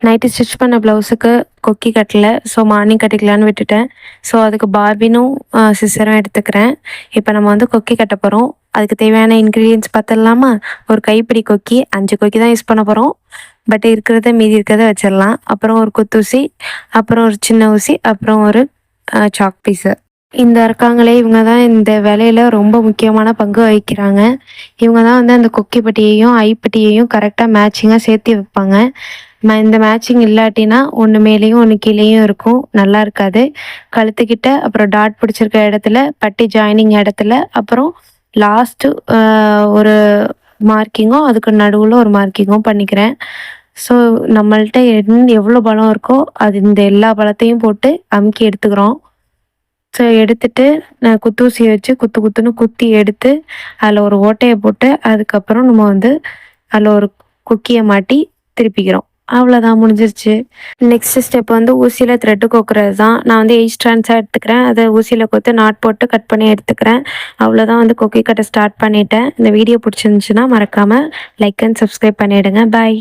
Night stitch பண்ண ப்ளவுஸுக்கு கொக்கி கட்டல. ஸோ மார்னிங் கட்டிக்கலான்னு விட்டுட்டேன். ஸோ அதுக்கு பாபினும் சிசரும் எடுத்துக்கிறேன். இப்போ நம்ம வந்து கொக்கி கட்ட போகிறோம். அதுக்கு தேவையான இன்க்ரீடியன்ஸ் பார்த்துடலாமா? ஒரு கைப்பிடி கொக்கி, 5 கொக்கி தான் யூஸ் பண்ண போகிறோம். பட் மீதி இருக்கிறத வச்சிடலாம். அப்புறம் ஒரு குத்தூசி, அப்புறம் ஒரு சின்ன ஊசி, அப்புறம் ஒரு சாக் பீஸு. இந்த இருக்காங்களே, இவங்க தான் இந்த வேலையில் ரொம்ப முக்கியமான பங்கு வகிக்கிறாங்க. இவங்க தான் வந்து அந்த கொக்கி பட்டியையும் ஐப்பட்டியையும் கரெக்டாக மேட்சிங்காக சேர்த்து வைப்பாங்க. இந்த மேட்சிங் இல்லாட்டினா ஒன்று மேலேயும் ஒன்று கீழேயும் இருக்கும், நல்லா இருக்காது. கழுத்துக்கிட்ட அப்புறம் டாட் பிடிச்சிருக்க இடத்துல, பட்டி ஜாயினிங் இடத்துல, அப்புறம் லாஸ்ட்டு ஒரு மார்க்கிங்கும் அதுக்கு நடுவில் ஒரு மார்க்கிங்கும் பண்ணிக்கிறேன். ஸோ நம்மள்ட்ட எவ்வளோ பலம் இருக்கோ அது இந்த எல்லா பலத்தையும் போட்டு அமுக்கி எடுத்துக்கிறோம். ஸோ எடுத்துட்டு நான் குத்தூசியை வச்சு குத்துன்னு குத்தி எடுத்து அதில் ஒரு ஓட்டையை போட்டு அதுக்கப்புறம் நம்ம வந்து அதில் ஒரு கொக்கியை மாட்டி திருப்பிக்கிறோம். அவ்வளோதான், முடிஞ்சிருச்சு. நெக்ஸ்ட் ஸ்டெப் வந்து ஊசியில் த்ரெட்டு கோக்குறது தான். நான் வந்து 8 ஸ்ட்ராண்ட்ஸாக எடுத்துக்கிறேன். அதை ஊசியில் கொத்து நாட் போட்டு கட் பண்ணி எடுத்துக்கிறேன். அவ்வளோதான், வந்து கொக்கி கட்ட ஸ்டார்ட் பண்ணிட்டேன். இந்த வீடியோ பிடிச்சிருந்துச்சுன்னா மறக்காமல் லைக் அண்ட் சப்ஸ்கிரைப் பண்ணிவிடுங்க. பாய்.